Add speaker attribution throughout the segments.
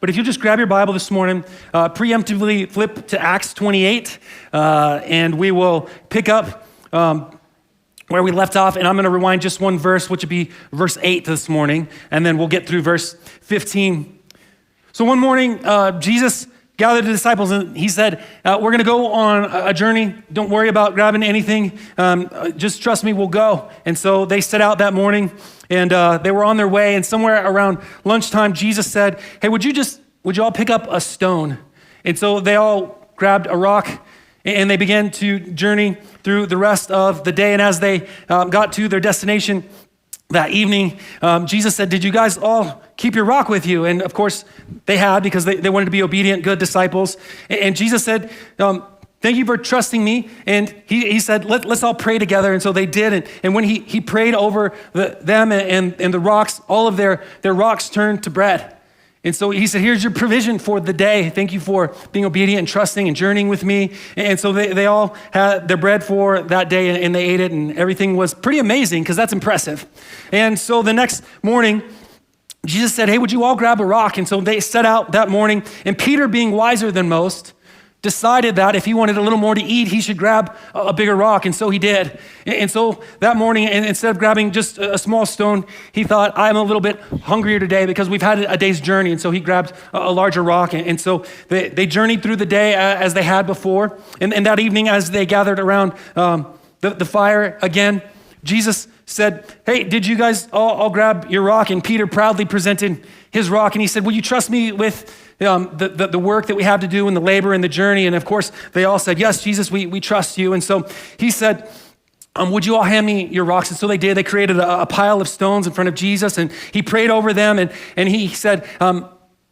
Speaker 1: But if you just grab your Bible this morning, preemptively flip to Acts 28, and we will pick up where we left off, and I'm going to rewind just one verse, which would be verse 8 this morning, and then we'll get through verse 15. So one morning, Jesus gathered the disciples, and he said, we're going to go on a journey. Don't worry about grabbing anything. Just trust me, we'll go. And so they set out that morning, and they were on their way, and somewhere around lunchtime, Jesus said, hey, would you all pick up a stone? And so they all grabbed a rock, and they began to journey through the rest of the day. And as they got to their destination that evening, Jesus said, did you guys all keep your rock with you? And of course, they had, because they wanted to be obedient, good disciples. And Jesus said, thank you for trusting me. And he said, let's all pray together. And so they did. And when he prayed over them and the rocks, all of their rocks turned to bread. And so he said, here's your provision for the day. Thank you for being obedient and trusting and journeying with me. And so they all had their bread for that day, and they ate it, and everything was pretty amazing, because that's impressive. And so the next morning, Jesus said, hey, would you all grab a rock? And so they set out that morning, and Peter, being wiser than most, decided that if he wanted a little more to eat, he should grab a bigger rock, and so he did. And so that morning, instead of grabbing just a small stone, he thought, I'm a little bit hungrier today because we've had a day's journey, and so he grabbed a larger rock. And so they journeyed through the day as they had before, and that evening as they gathered around the fire again, Jesus said, hey, did you guys all grab your rock? And Peter proudly presented his rock, and he said, will you trust me with the work that we have to do and the labor and the journey? And of course, they all said, yes, Jesus, we trust you. And so he said, would you all hand me your rocks? And so they did. They created a pile of stones in front of Jesus, and he prayed over them, and he said,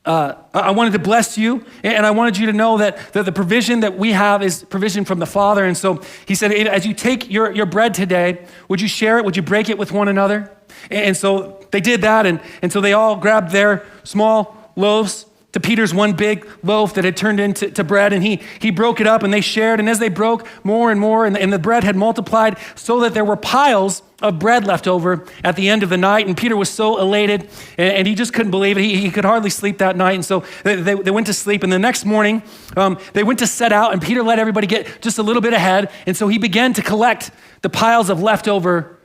Speaker 1: I wanted to bless you, and I wanted you to know that the provision that we have is provision from the Father. And so he said, as you take your bread today, would you share it? Would you break it with one another? And so they did that, and so they all grabbed their small loaves to Peter's one big loaf that had turned into bread, and he broke it up, and they shared. And as they broke more and more, and the bread had multiplied so that there were piles of bread left over at the end of the night. And Peter was so elated, and he just couldn't believe it. He could hardly sleep that night. And so they went to sleep. And the next morning, they went to set out, and Peter let everybody get just a little bit ahead. And so he began to collect the piles of leftover,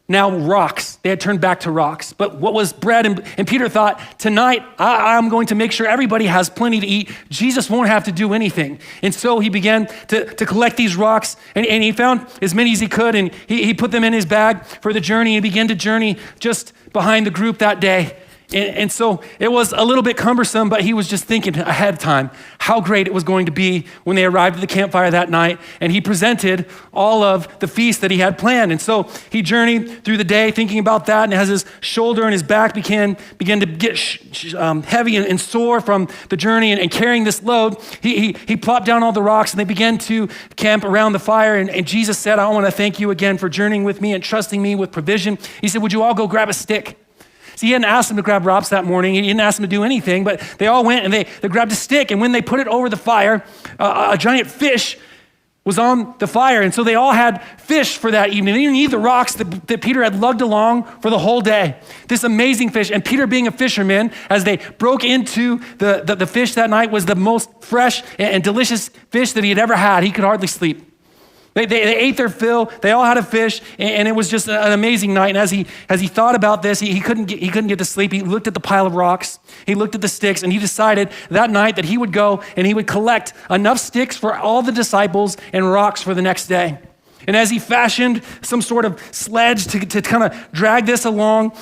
Speaker 1: now rocks. They had turned back to rocks. But what was bread? And Peter thought, tonight, I'm going to make sure everybody has plenty to eat. Jesus won't have to do anything. And so he began to collect these rocks, and he found as many as he could, and he put them in his bag for the journey, and began to journey just behind the group that day. And so it was a little bit cumbersome, but he was just thinking ahead of time how great it was going to be when they arrived at the campfire that night. And he presented all of the feast that he had planned. And so he journeyed through the day thinking about that, and as his shoulder and his back began to get heavy and sore from the journey and carrying this load, he plopped down all the rocks, and they began to camp around the fire. And Jesus said, I want to thank you again for journeying with me and trusting me with provision. He said, would you all go grab a stick? See, he hadn't asked them to grab rocks that morning. He didn't ask them to do anything, but they all went, and they grabbed a stick. And when they put it over the fire, a giant fish was on the fire. And so they all had fish for that evening. They didn't need the rocks that Peter had lugged along for the whole day. This amazing fish. And Peter, being a fisherman, as they broke into the fish that night, was the most fresh and delicious fish that he had ever had. He could hardly sleep. They ate their fill. They all had a fish, and it was just an amazing night. And as he thought about this, he couldn't get to sleep. He looked at the pile of rocks. He looked at the sticks, and he decided that night that he would go and he would collect enough sticks for all the disciples and rocks for the next day. And as he fashioned some sort of sledge to kind of drag this along,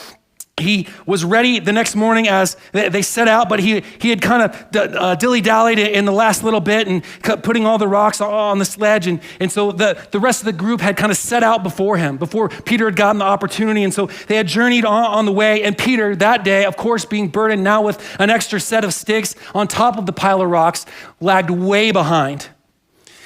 Speaker 1: he was ready the next morning as they set out, but he had kind of dilly-dallied in the last little bit and putting all the rocks on the sledge. And so the rest of the group had kind of set out before him, before Peter had gotten the opportunity. And so they had journeyed on the way. And Peter, that day, of course, being burdened now with an extra set of sticks on top of the pile of rocks, lagged way behind.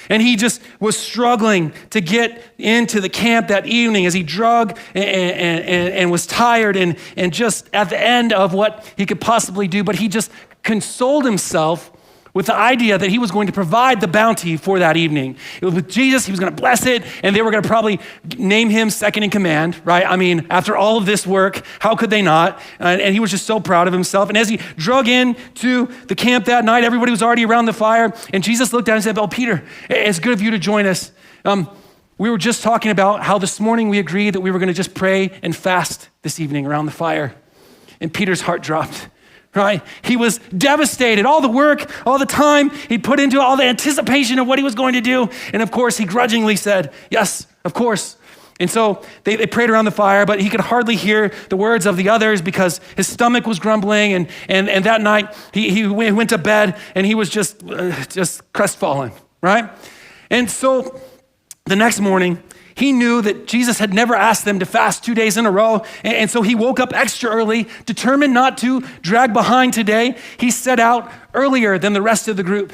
Speaker 1: And he just was struggling to get into the camp that evening as he drug and was tired and just at the end of what he could possibly do. But he just consoled himself with the idea that he was going to provide the bounty for that evening. It was with Jesus, he was going to bless it, and they were going to probably name him second in command, right? I mean, after all of this work, how could they not? And he was just so proud of himself. And as he drug into the camp that night, everybody was already around the fire, and Jesus looked down and said, "Oh, Peter, it's good of you to join us. We were just talking about how this morning we agreed that we were going to just pray and fast this evening around the fire." And Peter's heart dropped. Right? He was devastated. All the work, all the time he put into it, all the anticipation of what he was going to do. And of course, he grudgingly said, "Yes, of course." And so they prayed around the fire, but he could hardly hear the words of the others because his stomach was grumbling. And that night he went to bed and he was just crestfallen, right? And so the next morning, he knew that Jesus had never asked them to fast 2 days in a row. And so he woke up extra early, determined not to drag behind today. He set out earlier than the rest of the group.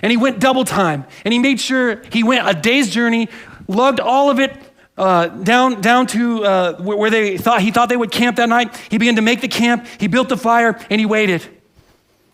Speaker 1: And he went double time. And he made sure he went a day's journey, lugged all of it down to where he thought they would camp that night. He began to make the camp. He built the fire and he waited.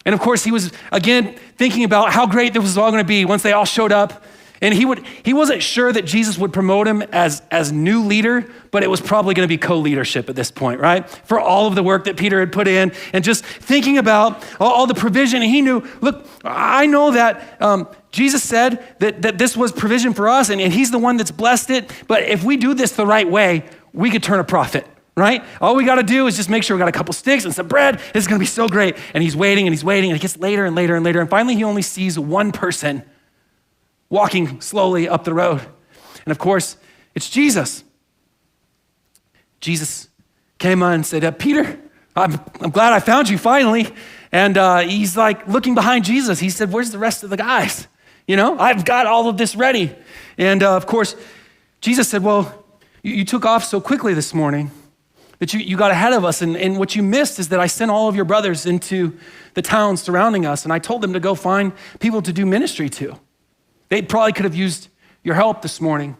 Speaker 1: And of course, he was again thinking about how great this was all going to be once they all showed up. And he wasn't sure that Jesus would promote him as new leader, but it was probably going to be co-leadership at this point, right? For all of the work that Peter had put in and just thinking about all the provision. And he knew, look, I know that Jesus said that this was provision for us and he's the one that's blessed it. But if we do this the right way, we could turn a profit, right? All we got to do is just make sure we got a couple sticks and some bread. It's going to be so great. And he's waiting and it gets later and later and later. And finally, he only sees one person walking slowly up the road. And of course, it's Jesus. Jesus came on and said, "Peter, I'm glad I found you finally." And he's like looking behind Jesus. He said, "Where's the rest of the guys? You know, I've got all of this ready." And of course, Jesus said, "Well, you took off so quickly this morning that you got ahead of us. And what you missed is that I sent all of your brothers into the towns surrounding us. And I told them to go find people to do ministry to. They probably could have used your help this morning."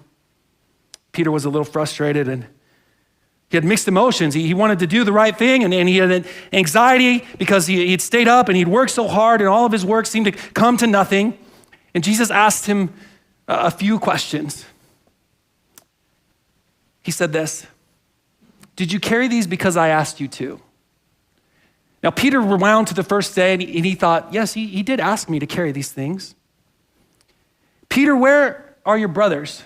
Speaker 1: Peter was a little frustrated and he had mixed emotions. He wanted to do the right thing and he had anxiety because he'd stayed up and he'd worked so hard and all of his work seemed to come to nothing. And Jesus asked him a few questions. He said this, "Did you carry these because I asked you to?" Now, Peter rewound to the first day and he thought, yes, he did ask me to carry these things. "Peter, where are your brothers?"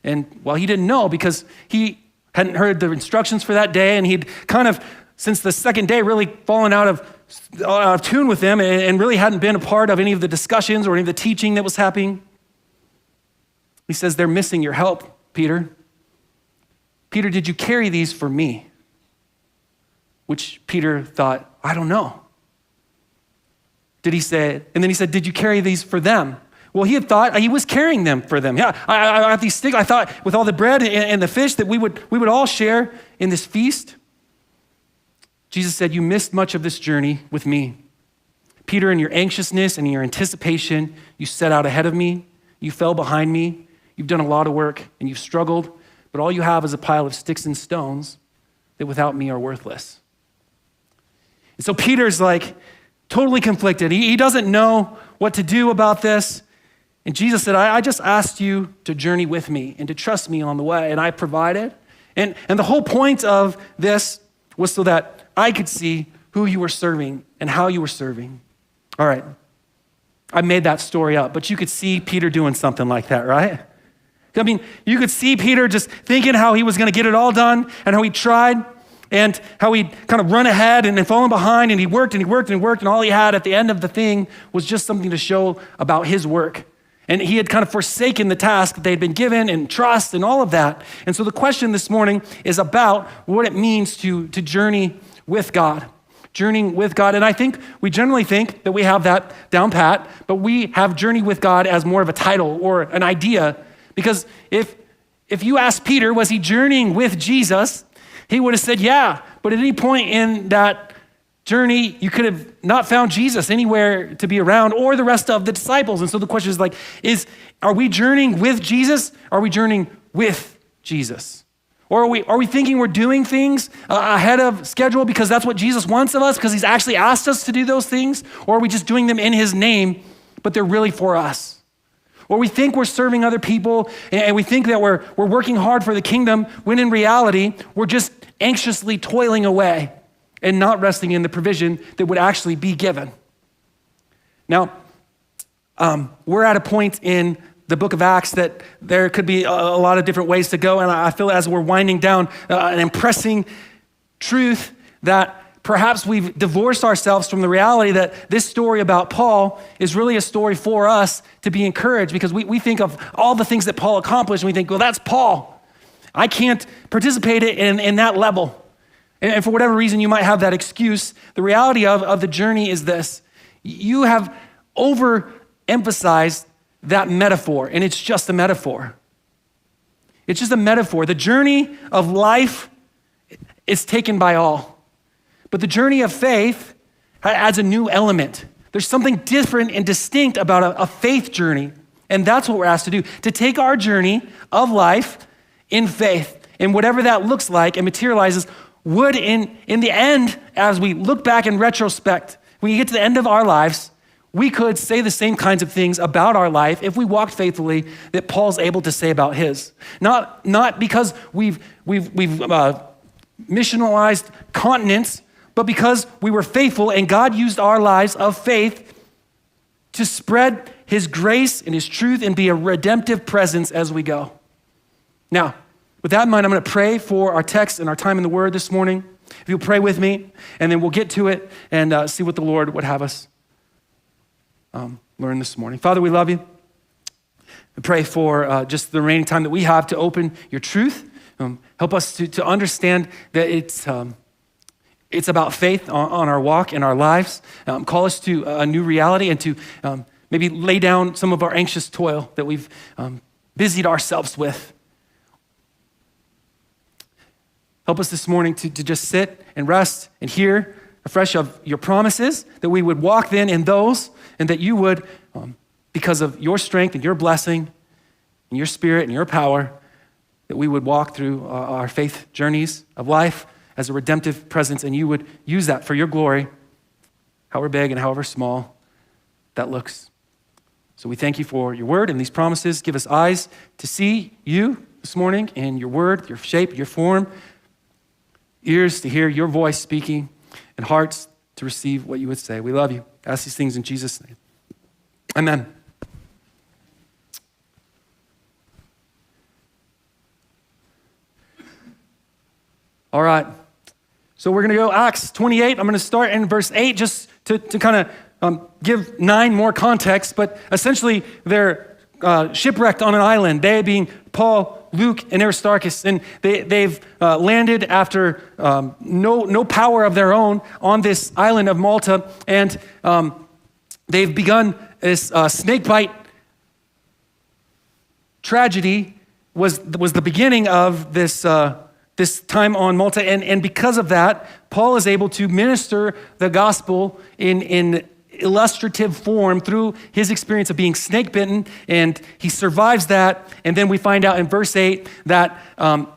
Speaker 1: And well, he didn't know because he hadn't heard the instructions for that day and he'd kind of, since the second day, really fallen out of tune with them and really hadn't been a part of any of the discussions or any of the teaching that was happening. He says, "They're missing your help, Peter. Peter, did you carry these for me?" Which Peter thought, I don't know. And then he said, "Did you carry these for them?" Well, he had thought he was carrying them for them. Yeah, I have these sticks. I thought with all the bread and the fish that we would all share in this feast. Jesus said, "You missed much of this journey with me. Peter, in your anxiousness and in your anticipation, you set out ahead of me. You fell behind me. You've done a lot of work and you've struggled, but all you have is a pile of sticks and stones that without me are worthless." And so Peter's like totally conflicted. He doesn't know what to do about this. And Jesus said, I just asked you to journey with me and to trust me on the way, and I provided. And the whole point of this was so that I could see who you were serving and how you were serving. All right, I made that story up, but you could see Peter doing something like that, right? I mean, you could see Peter just thinking how he was going to get it all done and how he tried and how he'd kind of run ahead and then fallen behind and he worked and he worked and he worked and all he had at the end of the thing was just something to show about his work. And he had kind of forsaken the task that they'd been given and trust and all of that. And so the question this morning is about what it means to journey with God. Journeying with God. And I think we generally think that we have that down pat, but we have journey with God as more of a title or an idea. Because if you ask Peter, was he journeying with Jesus? He would have said, yeah. But at any point in that journey, you could have not found Jesus anywhere to be around or the rest of the disciples. And so the question is like, are we journeying with Jesus? Are we journeying with Jesus? Or are we thinking we're doing things ahead of schedule because that's what Jesus wants of us, because he's actually asked us to do those things? Or are we just doing them in his name, but they're really for us? Or we think we're serving other people and we think that we're working hard for the kingdom, when in reality, we're just anxiously toiling away and not resting in the provision that would actually be given. Now, we're at a point in the book of Acts that there could be a lot of different ways to go, and I feel as we're winding down, an impressing truth that perhaps we've divorced ourselves from the reality that this story about Paul is really a story for us to be encouraged, because we think of all the things that Paul accomplished and we think, well, that's Paul. I can't participate in that level. And for whatever reason you might have that excuse, the reality of the journey is this: you have overemphasized that metaphor, and it's just a metaphor. It's just a metaphor. The journey of life is taken by all. But the journey of faith adds a new element. There's something different and distinct about a faith journey. And that's what we're asked to do, to take our journey of life in faith, and whatever that looks like and materializes, would in the end, as we look back in retrospect, when you get to the end of our lives, we could say the same kinds of things about our life if we walked faithfully that Paul's able to say about his. Not because we've missionalized continents, but because we were faithful and God used our lives of faith to spread his grace and his truth and be a redemptive presence as we go. Now, with that in mind, I'm going to pray for our text and our time in the Word this morning. If you'll pray with me, and then we'll get to it and see what the Lord would have us learn this morning. Father, we love you. I pray for just the remaining time that we have to open your truth. Help us to understand that it's about faith on our walk in our lives. Call us to a new reality and to maybe lay down some of our anxious toil that we've busied ourselves with. Help us this morning to just sit and rest and hear afresh of your promises, that we would walk then in those, and that you would, because of your strength and your blessing and your spirit and your power, that we would walk through our faith journeys of life as a redemptive presence, and you would use that for your glory, however big and however small that looks. So we thank you for your word and these promises. Give us eyes to see you this morning and your word, your shape, your form, ears to hear your voice speaking, and hearts to receive what you would say. We love you. I ask these things in Jesus' name. Amen. All right. So we're going to go Acts 28. I'm going to start in verse 8 just to kind of give 9 more context. But essentially, they're shipwrecked on an island, they being Paul, Luke, and Aristarchus. And they've landed after no power of their own on this island of Malta. And they've begun this snakebite tragedy was the beginning of this time on Malta. And because of that, Paul is able to minister the gospel in illustrative form through his experience of being snake bitten, and he survives that. And then we find out in verse 8 that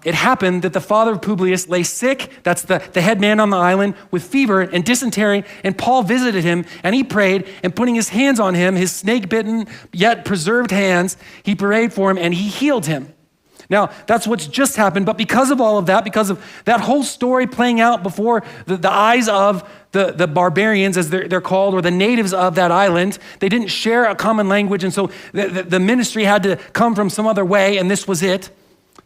Speaker 1: it happened that the father of Publius lay sick, that's the head man on the island, with fever and dysentery, and Paul visited him, and he prayed, and putting his hands on him, his snake bitten yet preserved hands, he prayed for him and he healed him. Now, that's what's just happened, but because of all of that, because of that whole story playing out before the eyes of the barbarians, as they're called, or the natives of that island, they didn't share a common language, and so the ministry had to come from some other way, and this was it.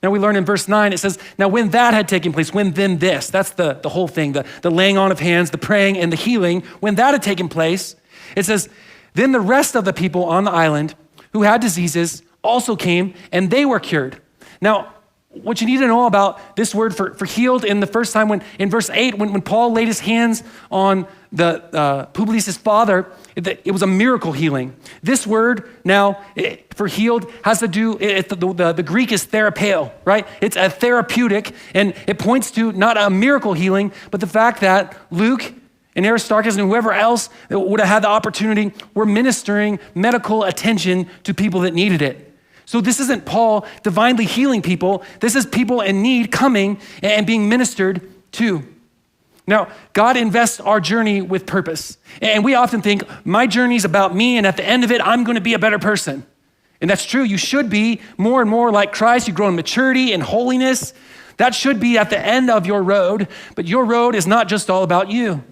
Speaker 1: Now we learn in verse 9, it says, now when that had taken place, when then this, that's the whole thing, the laying on of hands, the praying, and the healing, when that had taken place, it says, then the rest of the people on the island who had diseases also came, and they were cured. Now, what you need to know about this word for healed, in the first time, when in verse 8, when Paul laid his hands on the Publius' father, it was a miracle healing. This word now for healed has to do, the Greek is therapeo, right? It's a therapeutic, and it points to not a miracle healing, but the fact that Luke and Aristarchus and whoever else that would have had the opportunity were ministering medical attention to people that needed it. So this isn't Paul divinely healing people. This is people in need coming and being ministered to. Now, God invests our journey with purpose. And we often think, my journey is about me, and at the end of it, I'm going to be a better person. And that's true. You should be more and more like Christ. You grow in maturity and holiness. That should be at the end of your road. But your road is not just all about you.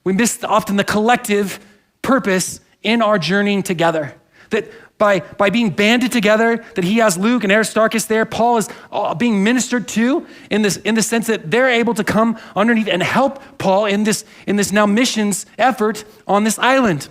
Speaker 1: We miss often the collective purpose in our journeying together. That by being banded together, that he has Luke and Aristarchus there, Paul is being ministered to in the sense that they're able to come underneath and help Paul in this now missions effort on this island.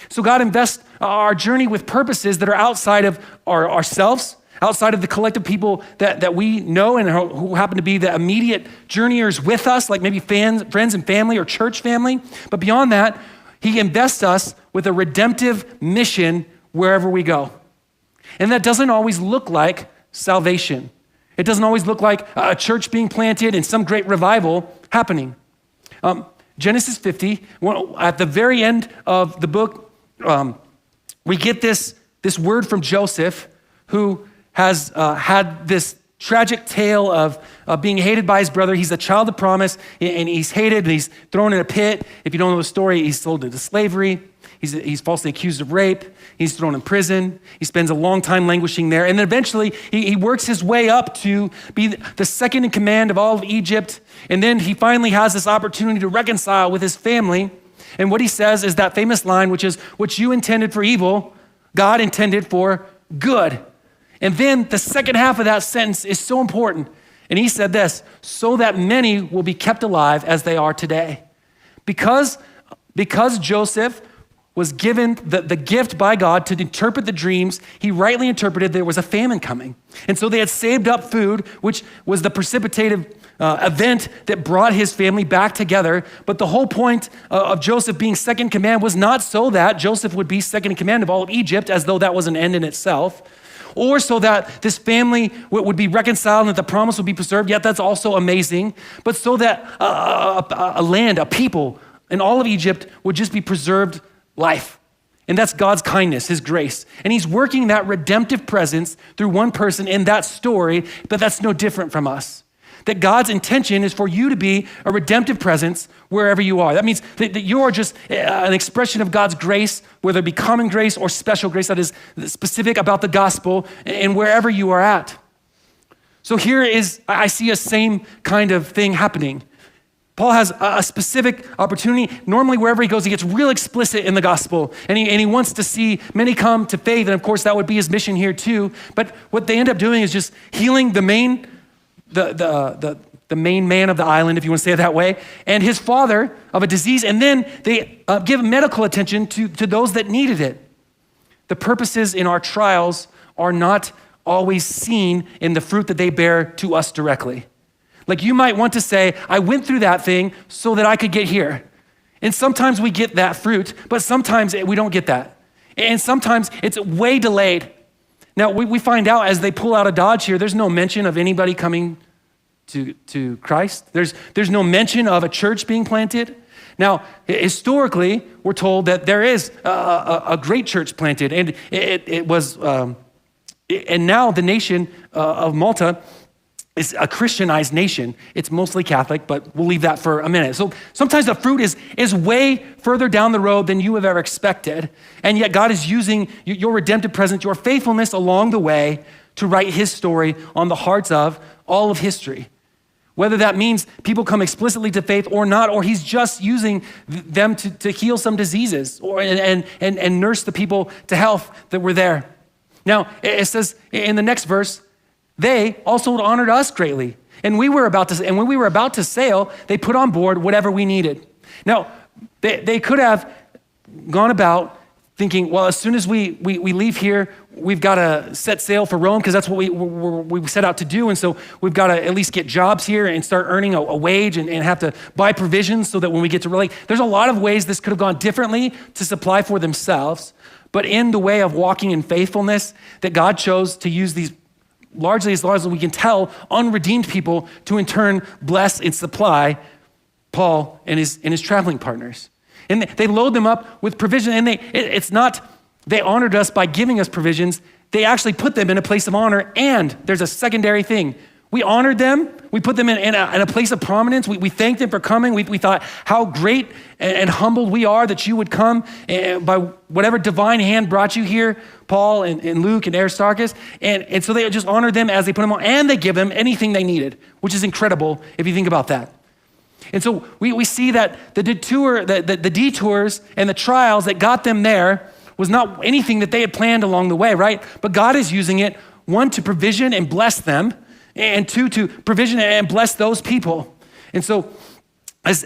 Speaker 1: So God invests our journey with purposes that are outside of ourselves, outside of the collective people that we know and who happen to be the immediate journeyers with us, like maybe friends and family or church family. But beyond that, he invests us with a redemptive mission wherever we go. And that doesn't always look like salvation. It doesn't always look like a church being planted and some great revival happening. Genesis 50, at the very end of the book, we get this word from Joseph, who has had this tragic tale of being hated by his brother. He's a child of promise, and he's hated, and he's thrown in a pit. If you don't know the story, he's sold into slavery. He's falsely accused of rape. He's thrown in prison. He spends a long time languishing there. And then eventually, he works his way up to be the second in command of all of Egypt. And then he finally has this opportunity to reconcile with his family. And what he says is that famous line, which is, "What you intended for evil, God intended for good." And then the second half of that sentence is so important. And he said this, "So that many will be kept alive as they are today." Because Joseph was given the gift by God to interpret the dreams, he rightly interpreted there was a famine coming. And so they had saved up food, which was the precipitative event that brought his family back together. But the whole point of Joseph being second in command was not so that Joseph would be second in command of all of Egypt, as though that was an end in itself, or so that this family would be reconciled and that the promise would be preserved. Yet that's also amazing. But so that a land, a people in all of Egypt would just be preserved life. And that's God's kindness, his grace. And he's working that redemptive presence through one person in that story, but that's no different from us. That God's intention is for you to be a redemptive presence wherever you are. That means that you are just an expression of God's grace, whether it be common grace or special grace that is specific about the gospel, and wherever you are at. So here I see a same kind of thing happening. Paul has a specific opportunity. Normally, wherever he goes, he gets real explicit in the gospel, and he wants to see many come to faith, and of course, that would be his mission here too. But what they end up doing is just healing the main man of the island, if you want to say it that way, and his father of a disease, and then they give medical attention to those that needed it. The purposes in our trials are not always seen in the fruit that they bear to us directly. Like you might want to say, I went through that thing so that I could get here. And sometimes we get that fruit, but sometimes we don't get that. And sometimes it's way delayed. Now, we find out as they pull out of Dodge here, there's no mention of anybody coming to Christ. There's no mention of a church being planted. Now, historically, we're told that there is a great church planted, and it was, and now the nation of Malta is a Christianized nation. It's mostly Catholic, but we'll leave that for a minute. So sometimes the fruit is way further down the road than you have ever expected, and yet God is using your redemptive presence, your faithfulness along the way to write his story on the hearts of all of history. Whether that means people come explicitly to faith or not, or he's just using them to heal some diseases and nurse the people to health that were there. Now, it says in the next verse, they also honored us greatly. And when we were about to sail, they put on board whatever we needed. Now, they could have gone about thinking, well, as soon as we leave here, we've got to set sail for Rome because that's what we set out to do. And so we've got to at least get jobs here and start earning a wage and have to buy provisions so that when we get to really, there's a lot of ways this could have gone differently to supply for themselves. But in the way of walking in faithfulness, that God chose to use these largely, as we can tell, unredeemed people to in turn bless and supply Paul and his traveling partners. And they load them up with provision, and it's not they honored us by giving us provisions. They actually put them in a place of honor, and there's a secondary thing. We honored them. We put them in a place of prominence. We thanked them for coming. We thought how great and humbled we are that you would come by whatever divine hand brought you here, Paul and Luke and Aristarchus. And so they just honored them as they put them on, and they give them anything they needed, which is incredible if you think about that. And so we see that the detours and the trials that got them there was not anything that they had planned along the way, right? But God is using it, one, to provision and bless them, and two, to provision and bless those people. And so as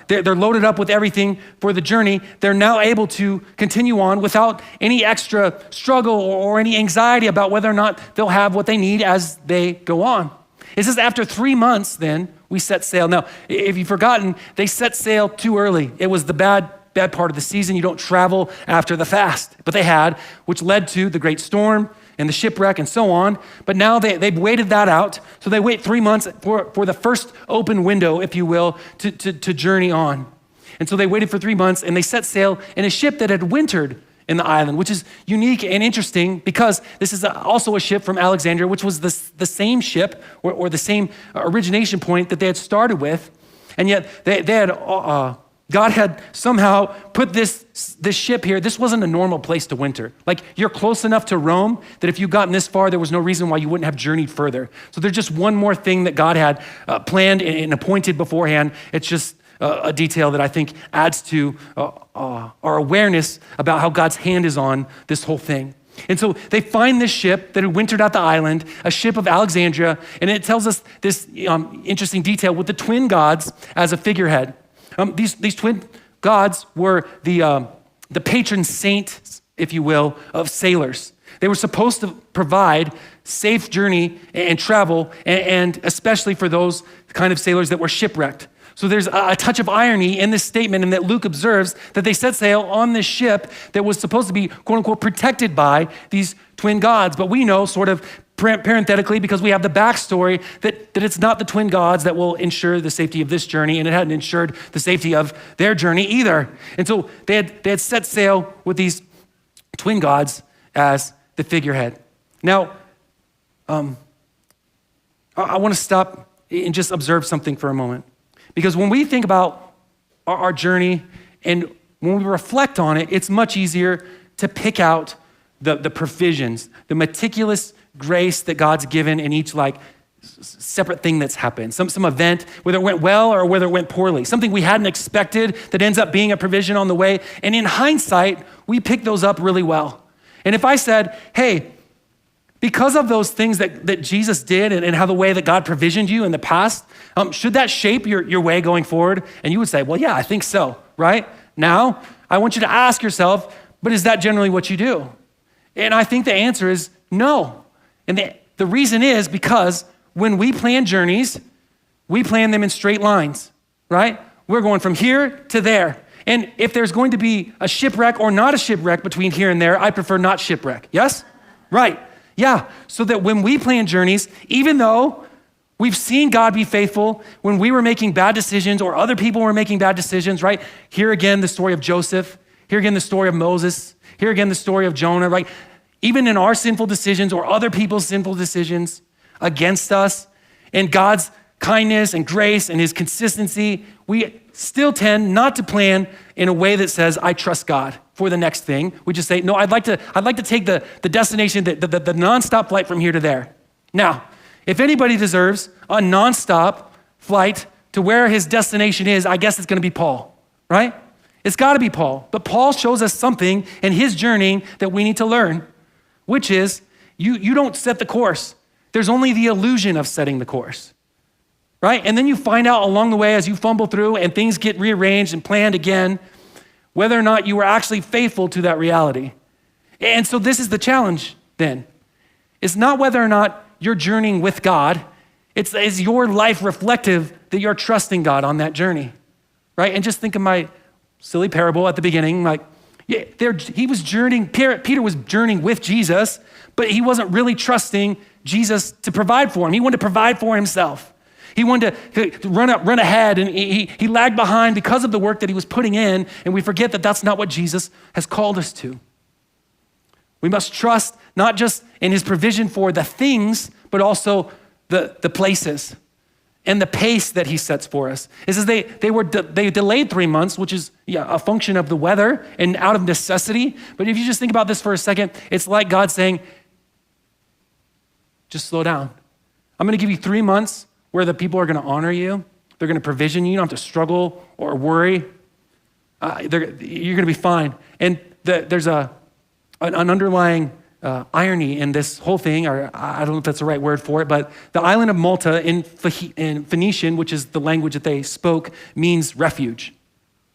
Speaker 1: they're loaded up with everything for the journey, they're now able to continue on without any extra struggle or any anxiety about whether or not they'll have what they need as they go on. It says after 3 months, then, we set sail. Now, if you've forgotten, they set sail too early. It was the bad part of the season. You don't travel after the fast. But they had, which led to the great storm and the shipwreck and so on. But now they've waited that out. So they wait 3 months for the first open window, if you will, to journey on. And so they waited for 3 months, and they set sail in a ship that had wintered in the island, which is unique and interesting because this is also a ship from Alexandria, which was the same ship or the same origination point that they had started with. And yet they had God had somehow put this ship here. This wasn't a normal place to winter. Like, you're close enough to Rome that if you'd gotten this far, there was no reason why you wouldn't have journeyed further. So there's just one more thing that God had planned and appointed beforehand. It's just a detail that I think adds to our awareness about how God's hand is on this whole thing. And so they find this ship that had wintered at the island, a ship of Alexandria, and it tells us this interesting detail with the twin gods as a figurehead. These twin gods were the patron saints, if you will, of sailors. They were supposed to provide safe journey and travel, and especially for those kind of sailors that were shipwrecked. So there's a touch of irony in this statement, and that Luke observes that they set sail on this ship that was supposed to be, quote unquote, protected by these twin gods. But we know, sort of parenthetically, because we have the backstory, that it's not the twin gods that will ensure the safety of this journey, and it hadn't ensured the safety of their journey either. And so they had set sail with these twin gods as the figurehead. Now, I want to stop and just observe something for a moment. Because when we think about our journey and when we reflect on it, it's much easier to pick out the provisions, the meticulous grace that God's given in each separate thing that's happened, some event, whether it went well or whether it went poorly, something we hadn't expected that ends up being a provision on the way. And in hindsight, we pick those up really well. And if I said, hey, because of those things that Jesus did and how the way that God provisioned you in the past, should that shape your way going forward? And you would say, well, yeah, I think so, right? Now, I want you to ask yourself, but is that generally what you do? And I think the answer is no. And the reason is because when we plan journeys, we plan them in straight lines, right? We're going from here to there. And if there's going to be a shipwreck or not a shipwreck between here and there, I prefer not shipwreck. Yes? Right. Yeah. So that when we plan journeys, even though we've seen God be faithful when we were making bad decisions or other people were making bad decisions, right? Here again, the story of Joseph. Here again, the story of Moses. Here again, the story of Jonah, right? Even in our sinful decisions or other people's sinful decisions against us, and God's kindness and grace and his consistency, we still tend not to plan in a way that says, I trust God for the next thing. We just say, no, I'd like to take the destination, the nonstop flight from here to there. Now, if anybody deserves a nonstop flight to where his destination is, I guess it's gonna be Paul, right? It's gotta be Paul. But Paul shows us something in his journey that we need to learn, which is you don't set the course. There's only the illusion of setting the course, right? And then you find out along the way as you fumble through and things get rearranged and planned again, whether or not you were actually faithful to that reality. And so this is the challenge then. It's not whether or not you're journeying with God. Is your life reflective that you're trusting God on that journey, right? And just think of my silly parable at the beginning, he was journeying, Peter was journeying with Jesus, but he wasn't really trusting Jesus to provide for him. He wanted to provide for himself. He wanted to run ahead, and he lagged behind because of the work that he was putting in, and we forget that that's not what Jesus has called us to. We must trust not just in his provision for the things, but also the places and the pace that he sets for us. It says they delayed 3 months, which is a function of the weather and out of necessity. But if you just think about this for a second, it's like God saying, just slow down. I'm going to give you 3 months where the people are going to honor you. They're going to provision you. You don't have to struggle or worry. You're going to be fine. And there's an underlying irony in this whole thing, or I don't know if that's the right word for it, but the island of Malta in Phoenician, which is the language that they spoke, means refuge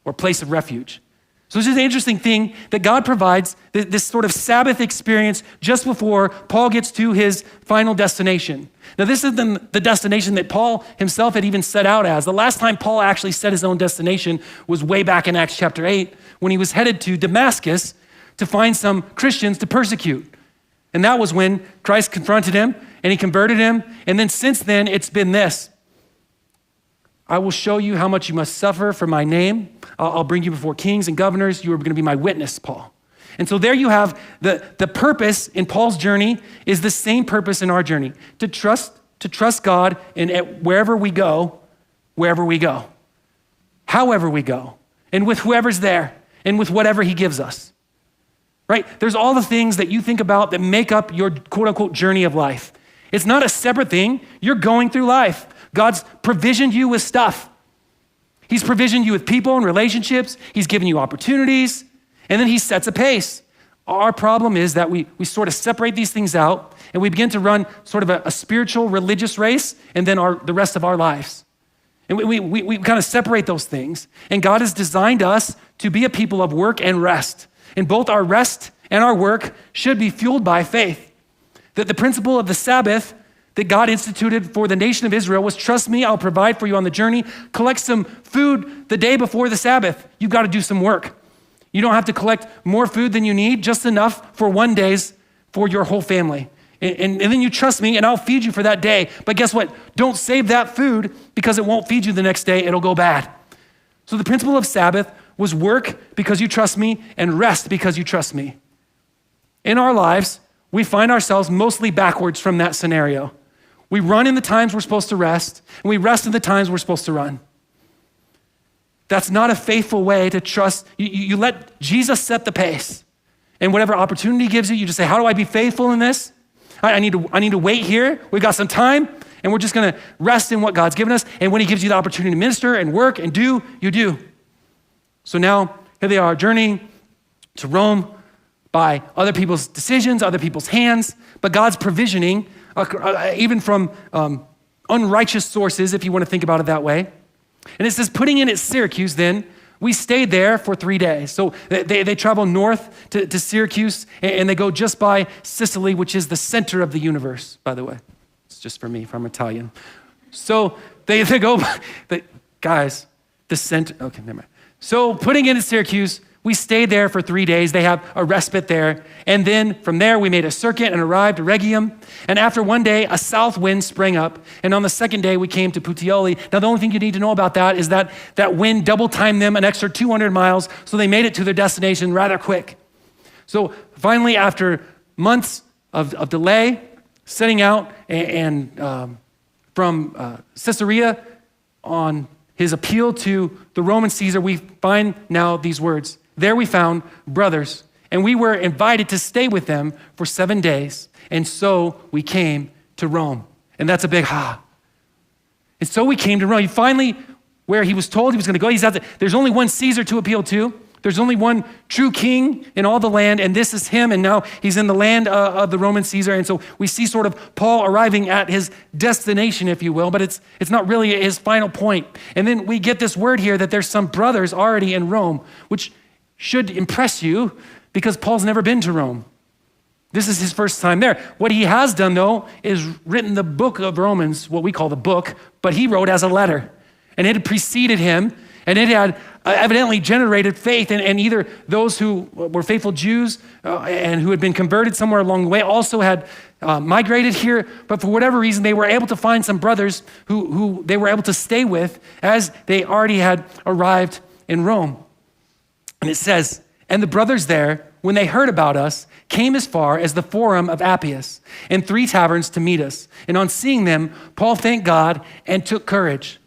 Speaker 1: or place of refuge. So it's just an interesting thing that God provides this sort of Sabbath experience just before Paul gets to his final destination. Now, this is the destination that Paul himself had even set out as. The last time Paul actually set his own destination was way back in Acts chapter 8 when he was headed to Damascus to find some Christians to persecute. And that was when Christ confronted him and he converted him. And then since then, it's been this. I will show you how much you must suffer for my name. I'll bring you before kings and governors. You are going to be my witness, Paul. And so there you have the purpose in Paul's journey is the same purpose in our journey, to trust God in wherever we go, however we go, and with whoever's there, and with whatever he gives us. Right? There's all the things that you think about that make up your quote unquote journey of life. It's not a separate thing. You're going through life. God's provisioned you with stuff. He's provisioned you with people and relationships. He's given you opportunities, and then he sets a pace. Our problem is that we sort of separate these things out and we begin to run sort of a spiritual religious race and then the rest of our lives. And we kind of separate those things. And God has designed us to be a people of work and rest. And both our rest and our work should be fueled by faith. That the principle of the Sabbath that God instituted for the nation of Israel was, trust me, I'll provide for you on the journey. Collect some food the day before the Sabbath. You've got to do some work. You don't have to collect more food than you need, just enough for one day's for your whole family. And then you trust me and I'll feed you for that day. But guess what? Don't save that food because it won't feed you the next day. It'll go bad. So the principle of Sabbath was work because you trust me and rest because you trust me. In our lives, we find ourselves mostly backwards from that scenario. We run in the times we're supposed to rest, and we rest in the times we're supposed to run. That's not a faithful way to trust. You let Jesus set the pace. And whatever opportunity he gives you, you just say, how do I be faithful in this? I need to wait here. We've got some time, and we're just going to rest in what God's given us. And when he gives you the opportunity to minister and work and do, you do. So now, here they are, journeying to Rome by other people's decisions, other people's hands, but God's provisioning, even from unrighteous sources, if you want to think about it that way. And it says, putting in at Syracuse then, we stayed there for 3 days. So they travel north to Syracuse, and they go just by Sicily, which is the center of the universe, by the way. It's just for me, if I'm Italian. So they go, guys, the center, okay, never mind. So putting in at Syracuse, we stayed there for 3 days. They have a respite there. And then from there, we made a circuit and arrived at Rhegium. And after one day, a south wind sprang up. And on the second day, we came to Puteoli. Now, the only thing you need to know about that is that that wind double timed them an extra 200 miles. So they made it to their destination rather quick. So finally, after months of delay, setting out and from Caesarea on his appeal to the Roman Caesar, we find now these words. There we found brothers, and we were invited to stay with them for 7 days. And so we came to Rome. And that's a big ha. And so we came to Rome. He finally, where he was told he was going to go, there's only one Caesar to appeal to. There's only one true king in all the land, and this is him, and now he's in the land of the Roman Caesar. And so we see sort of Paul arriving at his destination, if you will, but it's not really his final point. And then we get this word here that there's some brothers already in Rome, which should impress you because Paul's never been to Rome. This is his first time there. What he has done, though, is written the book of Romans, what we call the book, but he wrote as a letter, and it had preceded him, and it had evidently generated faith in either those who were faithful Jews and who had been converted somewhere along the way, also had migrated here, but for whatever reason, they were able to find some brothers who they were able to stay with as they already had arrived in Rome. And it says, And the brothers there, when they heard about us, came as far as the Forum of Appius and 3 taverns to meet us. And on seeing them, Paul thanked God and took courage.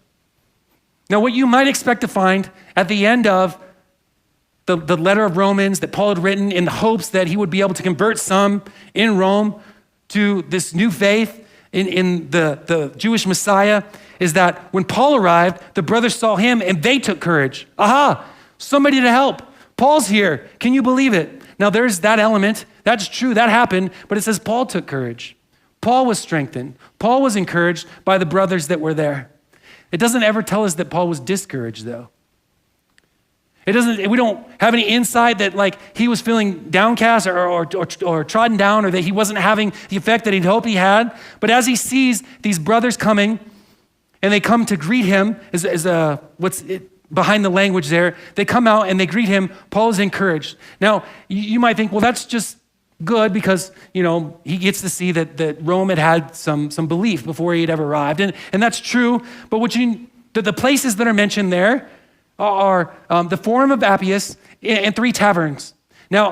Speaker 1: Now, what you might expect to find at the end of the letter of Romans that Paul had written in the hopes that he would be able to convert some in Rome to this new faith in the Jewish Messiah, is that when Paul arrived, the brothers saw him and they took courage. Aha, somebody to help. Paul's here. Can you believe it? Now there's that element. That's true. That happened. But it says Paul took courage. Paul was strengthened. Paul was encouraged by the brothers that were there. It doesn't ever tell us that Paul was discouraged, though. We don't have any insight that like he was feeling downcast or trodden down, or that he wasn't having the effect that he'd hoped he had. But as he sees these brothers coming, and they come to greet him, behind the language there, they come out and they greet him, Paul is encouraged. Now, you might think, well, that's just good because, he gets to see that Rome had some belief before he had ever arrived. And that's true, but the places that are mentioned there are the Forum of Appius and 3 taverns. Now,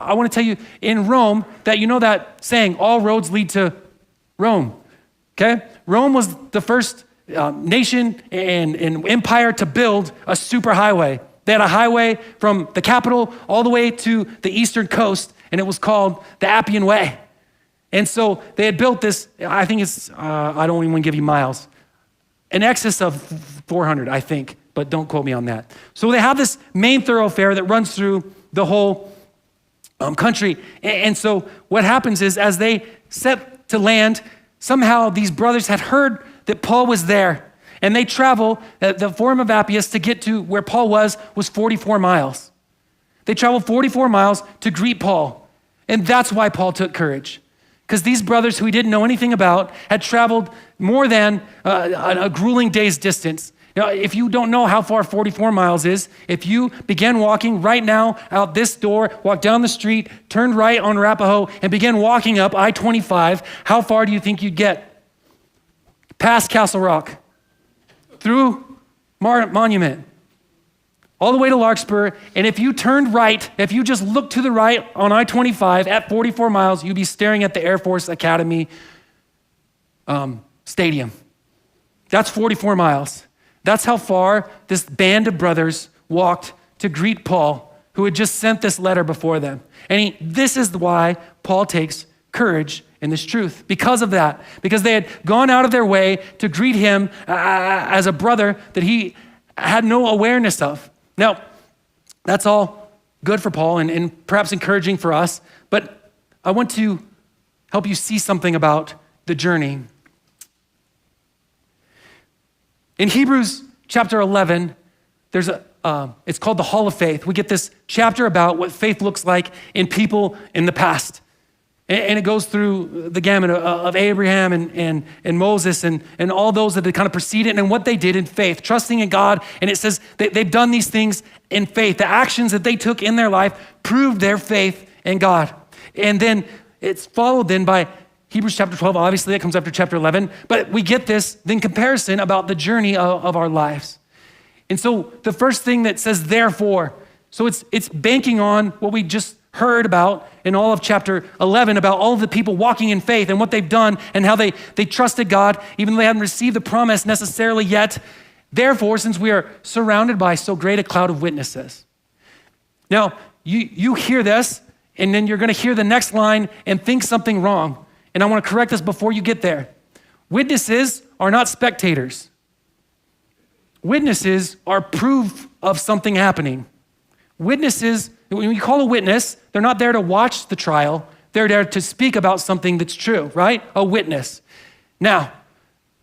Speaker 1: I want to tell you, in Rome, that saying, all roads lead to Rome, okay? Rome was the first nation and empire to build a superhighway. They had a highway from the capital all the way to the eastern coast, and it was called the Appian Way. And so they had built this, I think it's, I don't even want to give you miles, in excess of 400, I think, but don't quote me on that. So they have this main thoroughfare that runs through the whole country. And so what happens is, as they set to land, somehow these brothers had heard that Paul was there, and they travel the Forum of Appius to get to where Paul was 44 miles. They traveled 44 miles to greet Paul, and that's why Paul took courage, because these brothers who he didn't know anything about had traveled more than a grueling day's distance. Now, if you don't know how far 44 miles is, if you began walking right now out this door, walk down the street, turned right on Arapahoe, and began walking up I-25, how far do you think you'd get? Past Castle Rock, through Monument, all the way to Larkspur, and if you turned right, if you just looked to the right on I-25 at 44 miles, you'd be staring at the Air Force Academy Stadium. That's 44 miles. That's how far this band of brothers walked to greet Paul, who had just sent this letter before them. And this is why Paul takes courage in this truth, because of that, because they had gone out of their way to greet him as a brother that he had no awareness of. Now, that's all good for Paul and perhaps encouraging for us, but I want to help you see something about the journey. In Hebrews chapter 11, it's called the Hall of Faith. We get this chapter about what faith looks like in people in the past. And it goes through the gamut of Abraham and Moses and all those that had kind of preceded and what they did in faith, trusting in God. And it says they've done these things in faith. The actions that they took in their life proved their faith in God. And then it's followed then by Hebrews chapter 12, obviously that comes after chapter 11, but we get this then comparison about the journey of our lives. And so the first thing that says therefore, so it's banking on what we just heard about in all of chapter 11 about all of the people walking in faith and what they've done and how they trusted God, even though they hadn't received the promise necessarily yet. Therefore, since we are surrounded by so great a cloud of witnesses. Now, you hear this, and then you're gonna hear the next line and think something wrong. And I want to correct this before you get there. Witnesses are not spectators. Witnesses are proof of something happening. Witnesses, when you call a witness, they're not there to watch the trial. They're there to speak about something that's true, right? A witness. Now,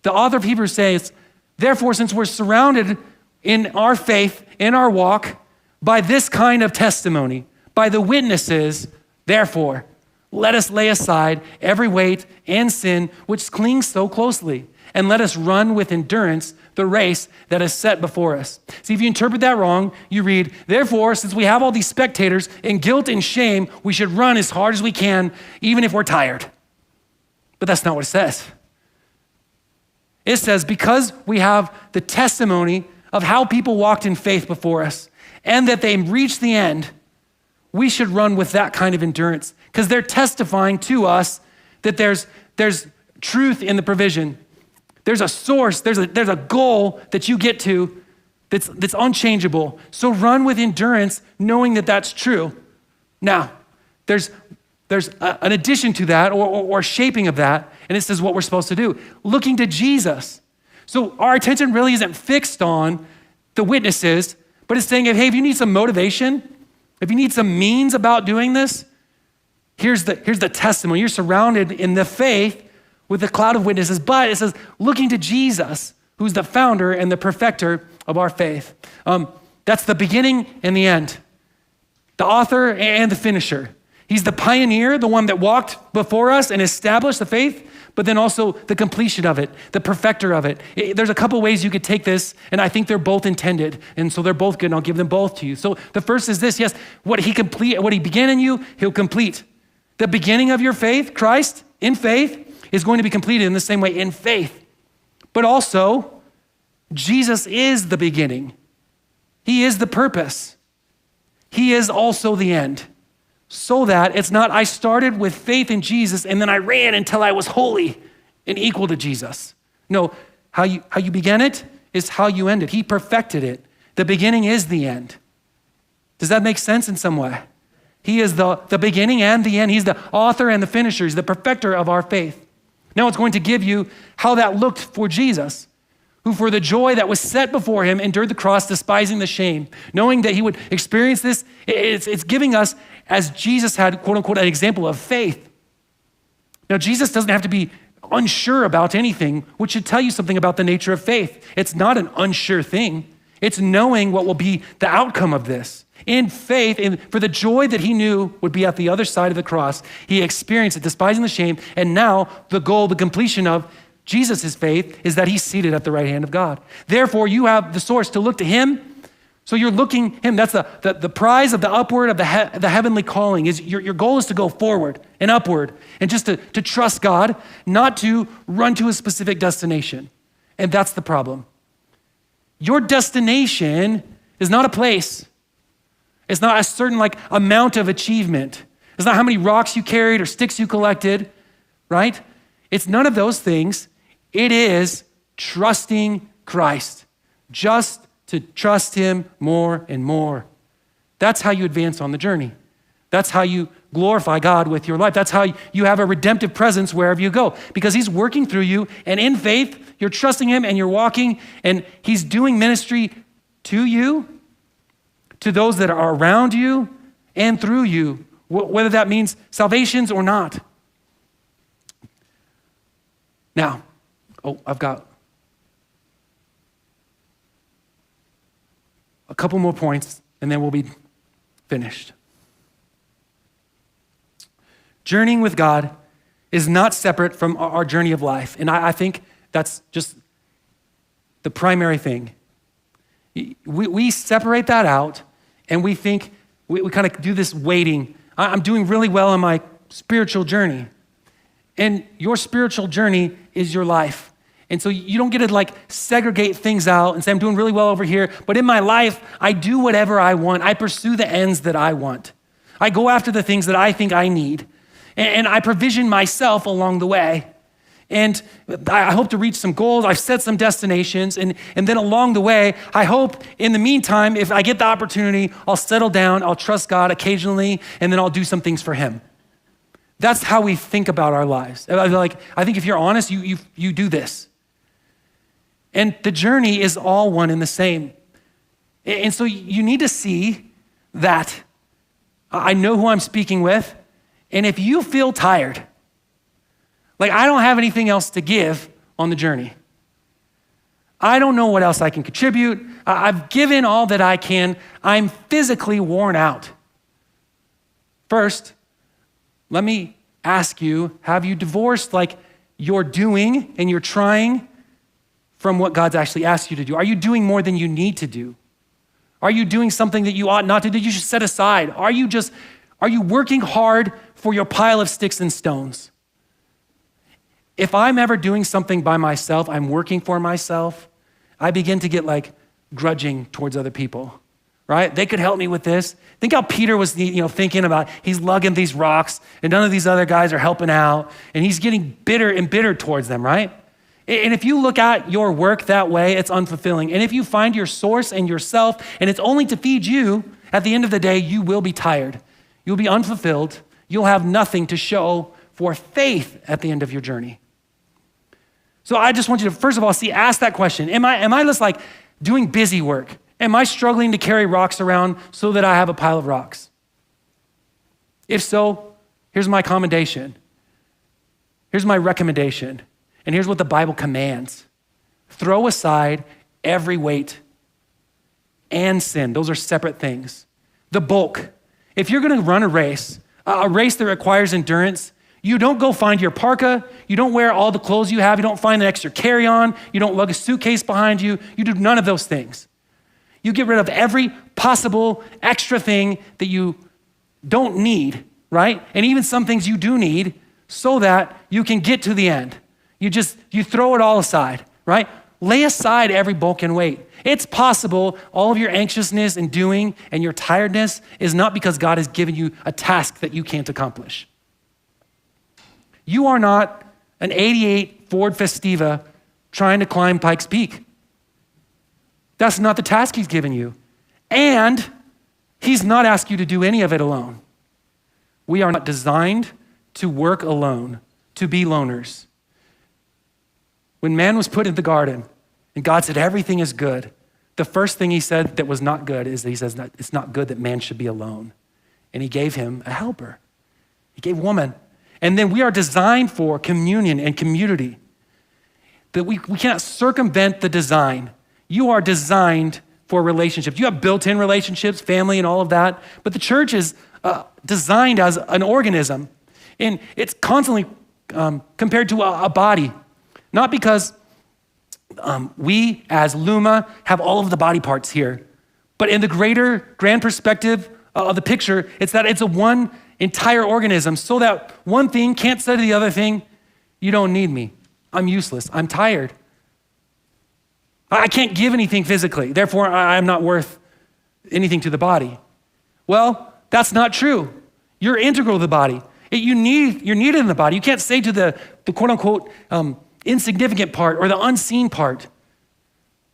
Speaker 1: the author of Hebrews says, therefore, since we're surrounded in our faith, in our walk, by this kind of testimony, by the witnesses, therefore, let us lay aside every weight and sin which clings so closely, and let us run with endurance the race that is set before us. See, if you interpret that wrong, you read, therefore, since we have all these spectators and guilt and shame, we should run as hard as we can, even if we're tired. But that's not what it says. It says, because we have the testimony of how people walked in faith before us, and that they reached the end, we should run with that kind of endurance because they're testifying to us that there's truth in the provision. There's a source, there's a goal that you get to that's unchangeable. So run with endurance knowing that that's true. Now, there's an addition to that or shaping of that, and it says what we're supposed to do. Looking to Jesus. So our attention really isn't fixed on the witnesses, but it's saying, hey, if you need some motivation, if you need some means about doing this, here's the testimony. You're surrounded in the faith with a cloud of witnesses, but it says, looking to Jesus, who's the founder and the perfecter of our faith. That's the beginning and the end, the author and the finisher. He's the pioneer, the one that walked before us and established the faith, but then also the completion of it, the perfecter of it. There's a couple ways you could take this, and I think they're both intended, and so they're both good, and I'll give them both to you. So the first is this, yes, what he began in you, he'll complete. The beginning of your faith, Christ, in faith, is going to be completed in the same way, in faith. But also, Jesus is the beginning. He is the purpose. He is also the end. So that it's not, I started with faith in Jesus and then I ran until I was holy and equal to Jesus. No, how you began it is how you end it. He perfected it. The beginning is the end. Does that make sense in some way? He is the beginning and the end. He's the author and the finisher. He's the perfecter of our faith. Now it's going to give you how that looked for Jesus, who for the joy that was set before him endured the cross, despising the shame. Knowing that he would experience this, it's giving us, as Jesus had, quote unquote, an example of faith. Now, Jesus doesn't have to be unsure about anything, which should tell you something about the nature of faith. It's not an unsure thing. It's knowing what will be the outcome of this. In faith, and for the joy that he knew would be at the other side of the cross, he experienced it, despising the shame, and now the goal, the completion of Jesus' faith is that he's seated at the right hand of God. Therefore, you have the source to look to him. So you're looking him. That's the prize of the upward of the heavenly calling. Is your goal is to go forward and upward and just to trust God, not to run to a specific destination. And that's the problem. Your destination is not a place. It's not a certain amount of achievement. It's not how many rocks you carried or sticks you collected, right? It's none of those things. It is trusting Christ. Just to trust him more and more. That's how you advance on the journey. That's how you glorify God with your life. That's how you have a redemptive presence wherever you go, because he's working through you, and in faith, you're trusting him and you're walking, and he's doing ministry to you, to those that are around you, and through you, whether that means salvations or not. Now, I've got a couple more points, and then we'll be finished. Journeying with God is not separate from our journey of life, and I think that's just the primary thing. We separate that out, and we think, we kind of do this weighting. I'm doing really well on my spiritual journey, and your spiritual journey is your life. And so you don't get to segregate things out and say, I'm doing really well over here, but in my life, I do whatever I want. I pursue the ends that I want. I go after the things that I think I need, and I provision myself along the way. And I hope to reach some goals. I've set some destinations, and then along the way, I hope in the meantime, if I get the opportunity, I'll settle down, I'll trust God occasionally, and then I'll do some things for him. That's how we think about our lives. I think if you're honest, you do this. And the journey is all one and the same. And so you need to see that I know who I'm speaking with. And if you feel tired, I don't have anything else to give on the journey. I don't know what else I can contribute. I've given all that I can. I'm physically worn out. First, let me ask you, have you divorced your doing and your trying from what God's actually asked you to do? Are you doing more than you need to do? Are you doing something that you ought not to do, you should set aside? Are you working hard for your pile of sticks and stones? If I'm ever doing something by myself, I'm working for myself, I begin to get grudging towards other people. right? They could help me with this. Think how Peter was thinking about, he's lugging these rocks and none of these other guys are helping out and he's getting bitter and bitter towards them, right? And if you look at your work that way, it's unfulfilling. And if you find your source and yourself and it's only to feed you, at the end of the day, you will be tired. You'll be unfulfilled. You'll have nothing to show for faith at the end of your journey. So I just want you to, first of all, ask that question. Am I just like doing busy work? Am I struggling to carry rocks around so that I have a pile of rocks? If so, here's my commendation. Here's my recommendation. And here's what the Bible commands. Throw aside every weight and sin. Those are separate things. The bulk. If you're gonna run a race that requires endurance, you don't go find your parka, you don't wear all the clothes you have, you don't find an extra carry-on, you don't lug a suitcase behind you, you do none of those things. You get rid of every possible extra thing that you don't need, right? And even some things you do need so that you can get to the end. You throw it all aside, right? Lay aside every bulk and weight. It's possible all of your anxiousness and doing and your tiredness is not because God has given you a task that you can't accomplish. You are not an 88 Ford Festiva trying to climb Pikes Peak. That's not the task he's given you. And he's not asked you to do any of it alone. We are not designed to work alone, to be loners. When man was put in the garden and God said everything is good, the first thing he said that was not good is that he says it's not good that man should be alone. And he gave him a helper. He gave woman. And then we are designed for communion and community. That we cannot circumvent the design. You are designed for relationships. You have built-in relationships, family and all of that, but the church is designed as an organism. And it's constantly compared to a body. Not because we as Luma have all of the body parts here, but in the greater grand perspective of the picture, it's that it's a one entire organism so that one thing can't say to the other thing, you don't need me. I'm useless. I'm tired. I can't give anything physically. Therefore, I'm not worth anything to the body. Well, that's not true. You're integral to the body. You're needed in the body. You can't say to the quote unquote insignificant part or the unseen part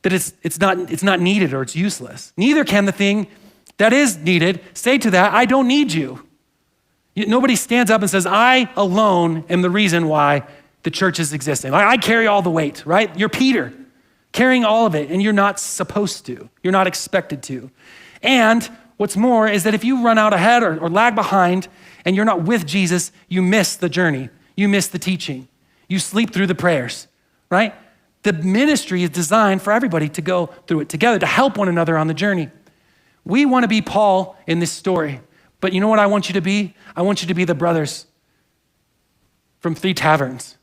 Speaker 1: that it's not needed or it's useless. Neither can the thing that is needed say to that, I don't need you. Nobody stands up and says, I alone am the reason why the church is existing. I carry all the weight, right? You're Peter, carrying all of it, and you're not supposed to. You're not expected to. And what's more is that if you run out ahead or lag behind and you're not with Jesus, you miss the journey. You miss the teaching. You sleep through the prayers, right? The ministry is designed for everybody to go through it together, to help one another on the journey. We want to be Paul in this story. But you know what I want you to be? I want you to be the brothers from 3 Taverns.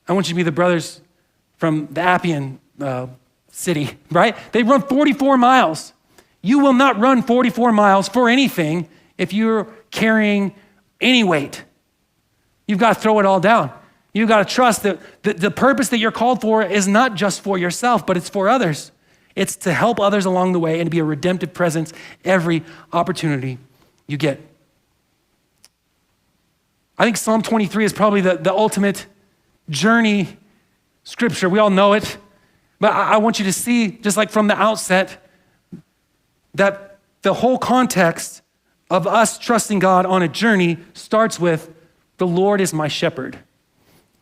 Speaker 1: I want you to be the brothers from the Appian city, right? They run 44 miles. You will not run 44 miles for anything if you're carrying any weight. You've got to throw it all down. You've got to trust that the purpose that you're called for is not just for yourself, but it's for others. It's to help others along the way and to be a redemptive presence every opportunity you get. I think Psalm 23 is probably the ultimate journey scripture. We all know it, but I want you to see, just like from the outset, that the whole context of us trusting God on a journey starts with, the Lord is my shepherd.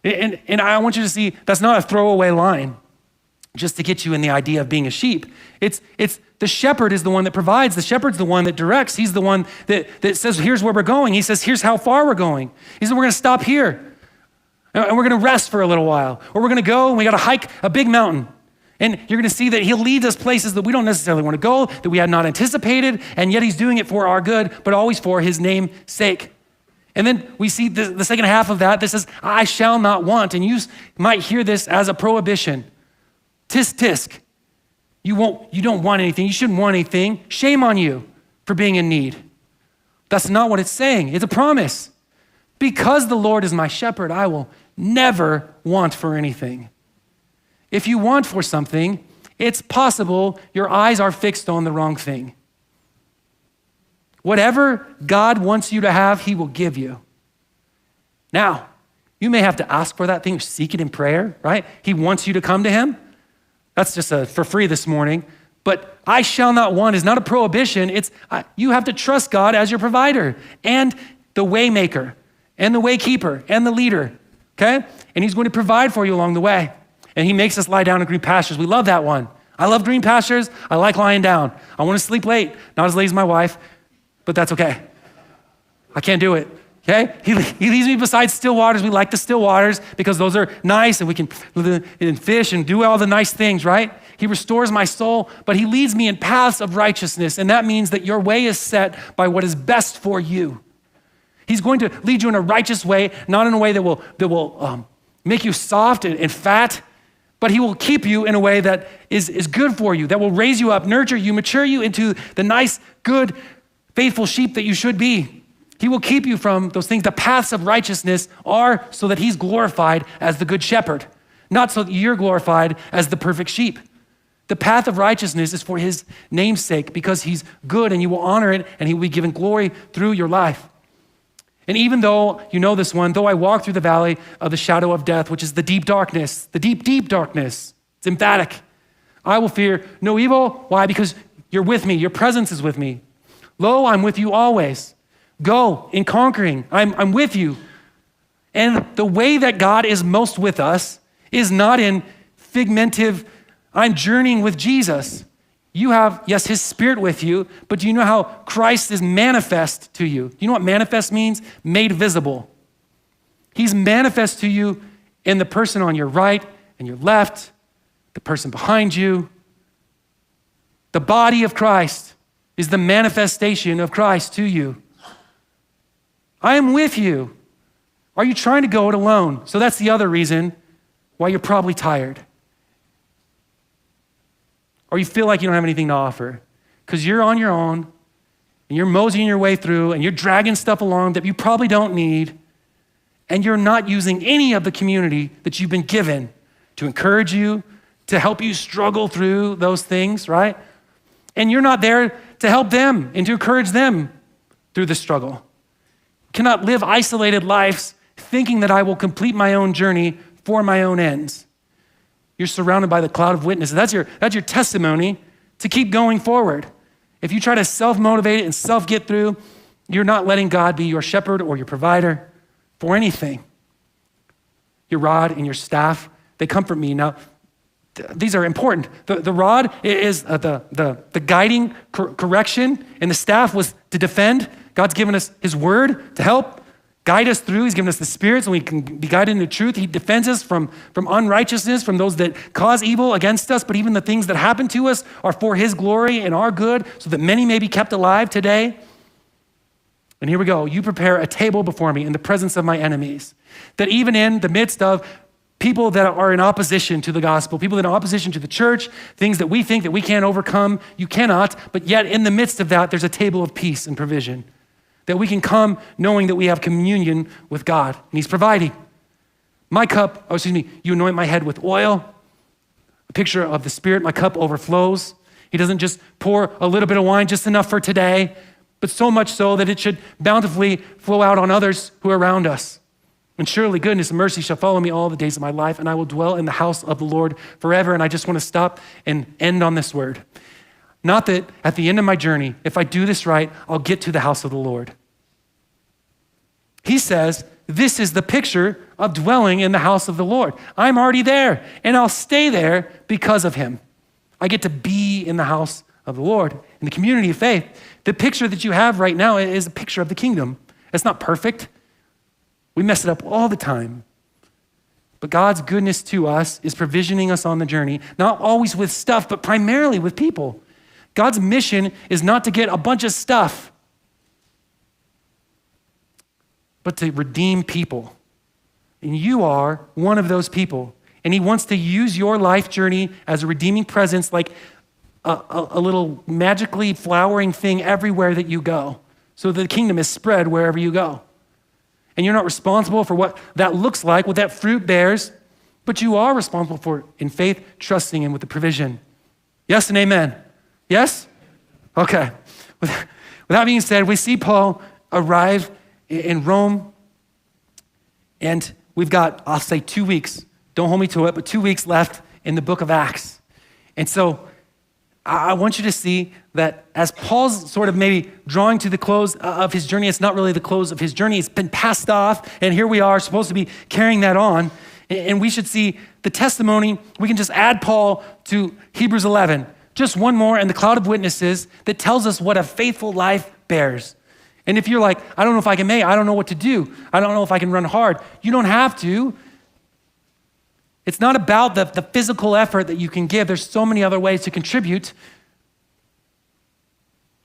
Speaker 1: And I want you to see, that's not a throwaway line just to get you in the idea of being a sheep. It's the shepherd is the one that provides. The shepherd's the one that directs. He's the one that says, here's where we're going. He says, here's how far we're going. He said, we're going to stop here. And we're going to rest for a little while. Or we're going to go and we got to hike a big mountain. And you're going to see that he'll lead us places that we don't necessarily want to go, that we had not anticipated, and yet he's doing it for our good, but always for his name's sake. And then we see the second half of that says, I shall not want. And you might hear this as a prohibition. Tisk, tisk. You don't want anything. You shouldn't want anything. Shame on you for being in need. That's not what it's saying. It's a promise. Because the Lord is my shepherd, I will never want for anything. If you want for something, it's possible your eyes are fixed on the wrong thing. whatever God wants you to have, he will give you. Now, you may have to ask for that thing, seek it in prayer, right? He wants you to come to him. That's just for free this morning. But I shall not want is not a prohibition. You have to trust God as your provider and the way maker and the way keeper and the leader, okay? And he's going to provide for you along the way. And he makes us lie down in green pastures. We love that one. I love green pastures. I like lying down. I want to sleep late, not as late as my wife, but that's okay. I can't do it, okay? He leads me beside still waters. We like the still waters because those are nice and we can fish and do all the nice things, right? He restores my soul, but he leads me in paths of righteousness. And that means that your way is set by what is best for you. He's going to lead you in a righteous way, not in a way that will make you soft and fat, but he will keep you in a way that is good for you, that will raise you up, nurture you, mature you into the nice, good, faithful sheep that you should be. He will keep you from those things. The paths of righteousness are so that he's glorified as the good shepherd, not so that you're glorified as the perfect sheep. The path of righteousness is for his name's sake because he's good and you will honor it and he will be given glory through your life. And even though, you know this one, though I walk through the valley of the shadow of death, which is the deep darkness, the deep, deep darkness, it's emphatic. I will fear no evil. Why? Because you're with me. Your presence is with me. Lo, I'm with you always. Go in conquering. I'm with you. And the way that God is most with us is not in figmentive, I'm journeying with Jesus. You have, yes, his spirit with you, but do you know how Christ is manifest to you? Do you know what manifest means? Made visible. He's manifest to you in the person on your right and your left, the person behind you. The body of Christ is the manifestation of Christ to you. I am with you. Are you trying to go it alone? So that's the other reason why you're probably tired. Or you feel like you don't have anything to offer because you're on your own and you're moseying your way through and you're dragging stuff along that you probably don't need and you're not using any of the community that you've been given to encourage you, to help you struggle through those things, right? And you're not there to help them and to encourage them through the struggle. You cannot live isolated lives thinking that I will complete my own journey for my own ends. You're surrounded by the cloud of witnesses. That's your testimony to keep going forward. If you try to self-motivate and self-get through, you're not letting God be your shepherd or your provider for anything. Your rod and your staff, they comfort me. Now, these are important. The rod is the guiding correction, and the staff was to defend. God's given us his word to help guide us through. He's given us the Spirit so we can be guided into truth. He defends us from unrighteousness, from those that cause evil against us, but even the things that happen to us are for his glory and our good, so that many may be kept alive today. And here we go. You prepare a table before me in the presence of my enemies. That even in the midst of people that are in opposition to the gospel, people that are in opposition to the church, things that we think that we can't overcome, you cannot, but yet in the midst of that, there's a table of peace and provision. That we can come knowing that we have communion with God, and he's providing. You anoint my head with oil, a picture of the Spirit, my cup overflows. He doesn't just pour a little bit of wine, just enough for today, but so much so that it should bountifully flow out on others who are around us. And surely goodness and mercy shall follow me all the days of my life, and I will dwell in the house of the Lord forever. And I just want to stop and end on this word. Not that at the end of my journey, if I do this right, I'll get to the house of the Lord. He says, this is the picture of dwelling in the house of the Lord. I'm already there, and I'll stay there because of him. I get to be in the house of the Lord, in the community of faith. The picture that you have right now is a picture of the kingdom. It's not perfect. We mess it up all the time. But God's goodness to us is provisioning us on the journey, not always with stuff, but primarily with people. God's mission is not to get a bunch of stuff, but to redeem people. And you are one of those people. And he wants to use your life journey as a redeeming presence, like a little magically flowering thing everywhere that you go, so that the kingdom is spread wherever you go. And you're not responsible for what that looks like, what that fruit bears, but you are responsible for, in faith, trusting him with the provision. Yes and amen. Yes? Okay. With that being said, we see Paul arrive in Rome, and we've got, I'll say 2 weeks. Don't hold me to it, but 2 weeks left in the book of Acts. And so I want you to see that as Paul's sort of maybe drawing to the close of his journey, it's not really the close of his journey. It's been passed off, and here we are supposed to be carrying that on. And we should see the testimony. We can just add Paul to Hebrews 11. Just one more in the cloud of witnesses that tells us what a faithful life bears. And if you're like, I don't know if I can make it, I don't know what to do, I don't know if I can run hard, you don't have to. It's not about the physical effort that you can give. There's so many other ways to contribute.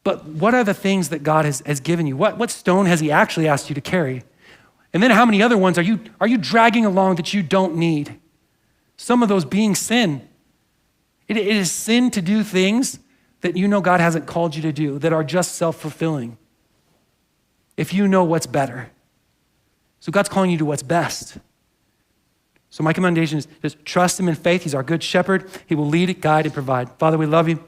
Speaker 1: But what are the things that God has given you? What stone has he actually asked you to carry? And then how many other ones are you dragging along that you don't need? Some of those being sin. It is sin to do things that you know God hasn't called you to do, that are just self-fulfilling, if you know what's better. So God's calling you to what's best. So my commendation is just trust him in faith. He's our good shepherd. He will lead, guide, and provide. Father, we love you.